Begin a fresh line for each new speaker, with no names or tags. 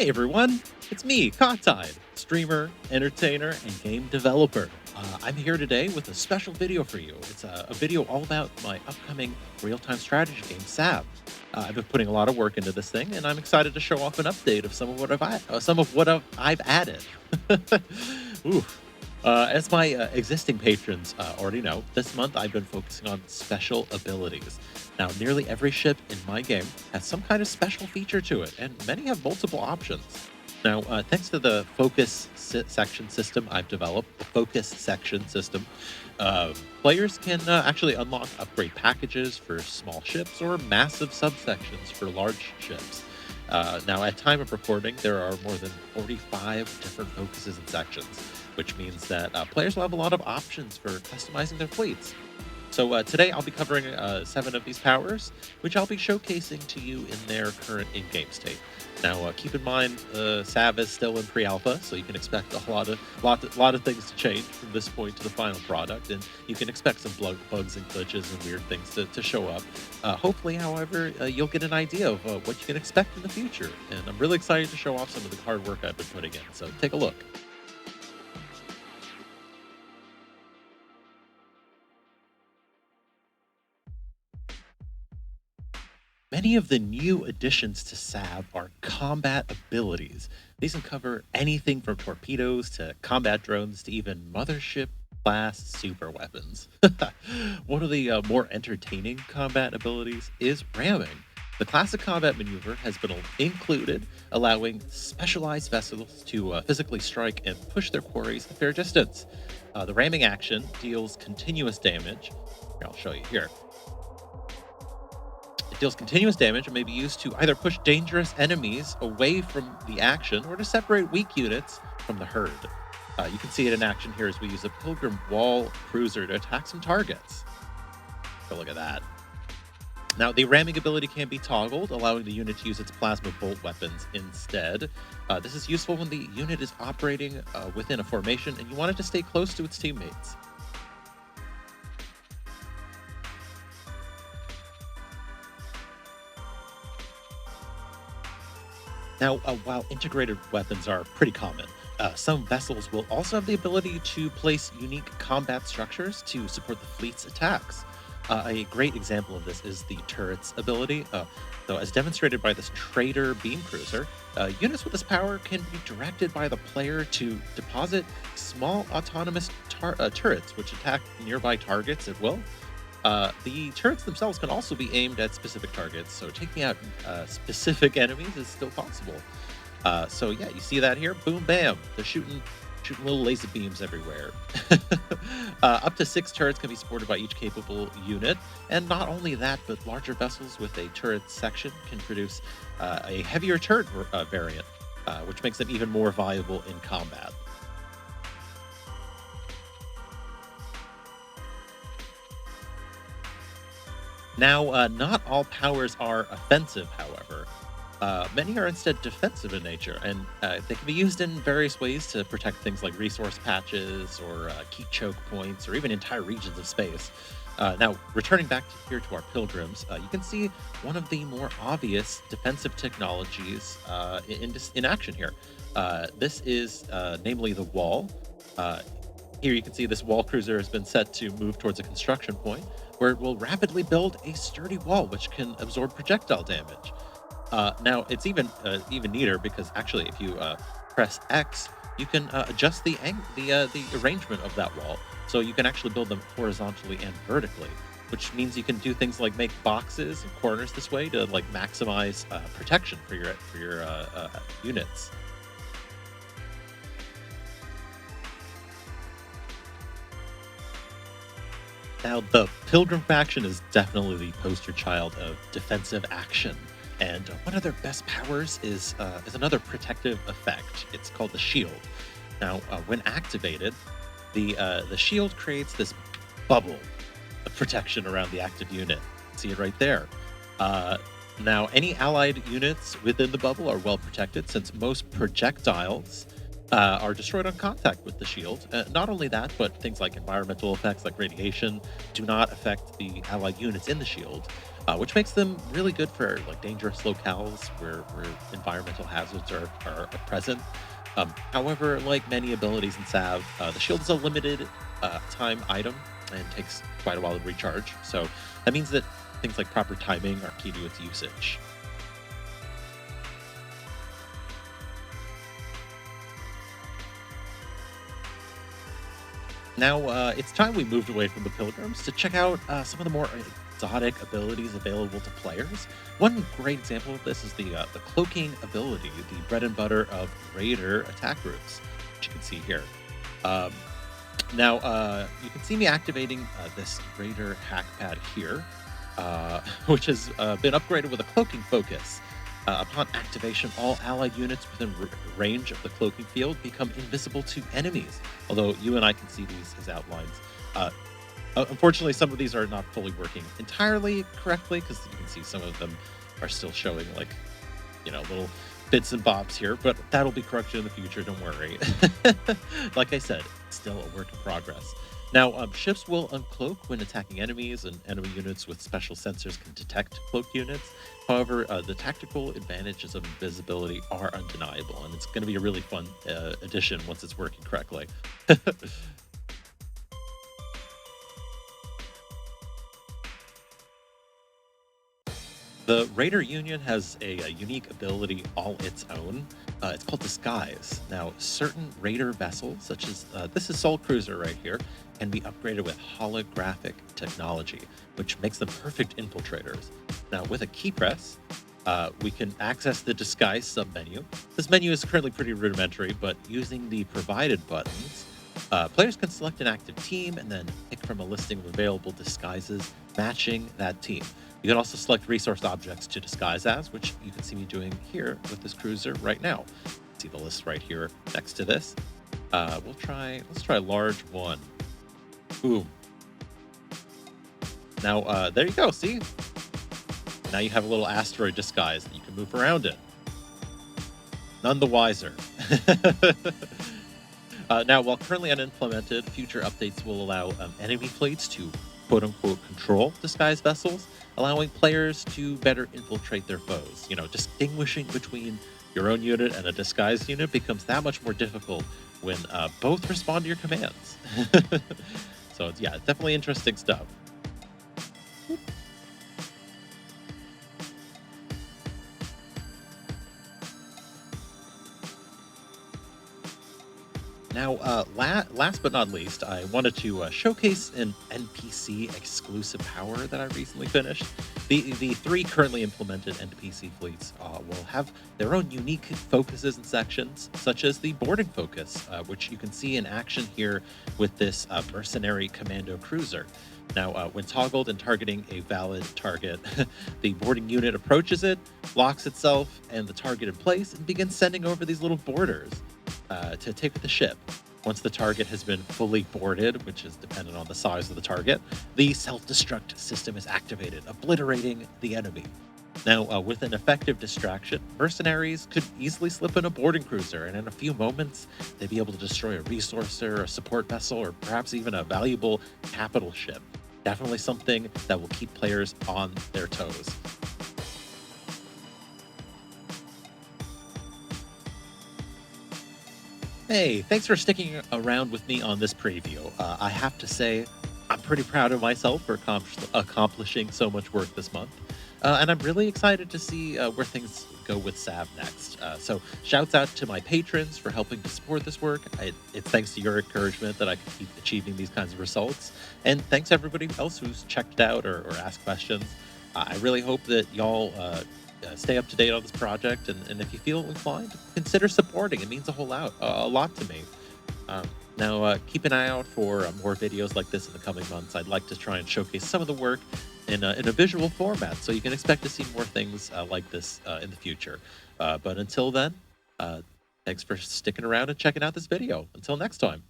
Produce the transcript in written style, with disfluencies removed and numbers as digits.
Hey everyone, it's me, Kahtide, streamer, entertainer, and game developer. I'm here today with a special video for you. It's a video all about my upcoming real-time strategy game, SAV. I've been putting a lot of work into this thing, and I'm excited to show off an update of some of what I've added. Ooh. As my existing patrons already know, this month I've been focusing on special abilities. Now, nearly every ship in my game has some kind of special feature to it, and many have multiple options. Now, thanks to the section system I've developed, the focus section system, players can actually unlock upgrade packages for small ships or massive subsections for large ships. Now, at time of recording, there are more than 45 different focuses and sections, which means that players will have a lot of options for customizing their fleets. So today I'll be covering 7 of these powers, which I'll be showcasing to you in their current in-game state. Now, keep in mind, SAV is still in pre-alpha, so you can expect a lot of things to change from this point to the final product, and you can expect some bugs and glitches and weird things to show up. Hopefully, however, you'll get an idea of what you can expect in the future, and I'm really excited to show off some of the hard work I've been putting in. So take a look. Many of the new additions to SAV are combat abilities. These can cover anything from torpedoes to combat drones to even mothership class super weapons. One of the more entertaining combat abilities is ramming. The classic combat maneuver has been included, allowing specialized vessels to physically strike and push their quarries a fair distance. The ramming action deals continuous damage. Here, I'll show you here. It deals continuous damage and may be used to either push dangerous enemies away from the action or to separate weak units from the herd. You can see it in action here as we use a Pilgrim Wall Cruiser to attack some targets. So look at that. Now, the ramming ability can be toggled, allowing the unit to use its plasma bolt weapons instead. This is useful when the unit is operating within a formation and you want it to stay close to its teammates. Now, while integrated weapons are pretty common, some vessels will also have the ability to place unique combat structures to support the fleet's attacks. A great example of this is the turret's ability. So, as demonstrated by this Trader Beam Cruiser, units with this power can be directed by the player to deposit small autonomous turrets, which attack nearby targets at will. The turrets themselves can also be aimed at specific targets, so taking out specific enemies is still possible. So yeah, you see that here? Boom, bam! They're shooting little laser beams everywhere. Up to 6 turrets can be supported by each capable unit, and not only that, but larger vessels with a turret section can produce a heavier turret variant, which makes them even more viable in combat. Now, not all powers are offensive, however. Many are instead defensive in nature, and they can be used in various ways to protect things like resource patches or keep choke points or even entire regions of space. Now, returning back here to our pilgrims, you can see one of the more obvious defensive technologies in action here. This is namely the wall. Here you can see this wall cruiser has been set to move towards a construction point where it will rapidly build a sturdy wall which can absorb projectile damage. Now it's even neater because actually if you press X, you can adjust the arrangement of that wall, so you can actually build them horizontally and vertically, which means you can do things like make boxes and corners this way to like maximize protection for your units. Now, the Pilgrim faction is definitely the poster child of defensive action, and one of their best powers is another protective effect. It's called the shield. Now, when activated, the shield creates this bubble of protection around the active unit. See it right there. Now, any allied units within the bubble are well protected since most projectiles are destroyed on contact with the shield. Not only that, but things like environmental effects like radiation do not affect the allied units in the shield. which makes them really good for like dangerous locales where environmental hazards are present. However, like many abilities in Salve, the shield is a limited time item and takes quite a while to recharge. So that means that things like proper timing are key to its usage. Now, it's time we moved away from the pilgrims to check out some of the more exotic abilities available to players. One great example of this is the cloaking ability, the bread and butter of raider attack groups, which you can see here. Um, Now, you can see me activating this raider hack pad here, which has been upgraded with a cloaking focus. Upon activation, all allied units within range of the cloaking field become invisible to enemies. Although you and I can see these as outlines. Uh, Unfortunately, some of these are not fully working entirely correctly because you can see some of them are still showing like little bits and bobs here, but that'll be corrected in the future. Don't worry. Like I said, it's still a work in progress. Now, ships will uncloak when attacking enemies, and enemy units with special sensors can detect cloaked units. However, the tactical advantages of invisibility are undeniable, and it's going to be a really fun addition once it's working correctly. The Raider Union has a unique ability all its own. It's called Disguise. Now, certain Raider vessels, such as this is Soul Cruiser right here, can be upgraded with holographic technology, which makes them perfect infiltrators. Now, with a key press, we can access the Disguise submenu. This menu is currently pretty rudimentary, but using the provided buttons, players can select an active team and then pick from a listing of available disguises matching that team. You can also select resource objects to disguise as, which you can see me doing here with this cruiser right now. See the list right here next to this. Let's try large one. Boom. Now, there you go. See? Now you have a little asteroid disguise that you can move around in. None the wiser. Now, while currently unimplemented, future updates will allow enemy fleets to quote unquote control disguised vessels, allowing players to better infiltrate their foes. Distinguishing between your own unit and a disguised unit becomes that much more difficult when both respond to your commands. So, yeah, definitely interesting stuff. Now, last but not least, I wanted to showcase an NPC exclusive power that I recently finished. The three currently implemented NPC fleets will have their own unique focuses and sections, such as the boarding focus, which you can see in action here with this mercenary commando cruiser. Now, when toggled and targeting a valid target, the boarding unit approaches it, locks itself and the target in place, and begins sending over these little boarders to take with the ship. Once the target has been fully boarded, which is dependent on the size of the target, the self-destruct system is activated, obliterating the enemy. Now, with an effective distraction, mercenaries could easily slip in a boarding cruiser, and in a few moments, they'd be able to destroy a resourcer, a support vessel, or perhaps even a valuable capital ship. Definitely something that will keep players on their toes. Hey, thanks for sticking around with me on this preview. I have to say, I'm pretty proud of myself for accomplishing so much work this month. And I'm really excited to see where things go with Sav next. So, shouts out to my patrons for helping to support this work. It's thanks to your encouragement that I can keep achieving these kinds of results. And thanks everybody else who's checked it out or asked questions. I really hope that y'all stay up to date on this project, and if you feel inclined, consider supporting. It means a lot to me. Now, keep an eye out for more videos like this in the coming months. I'd like to try and showcase some of the work in a visual format, so you can expect to see more things like this in the future. But until then, uh, thanks for sticking around and checking out this video. Until next time.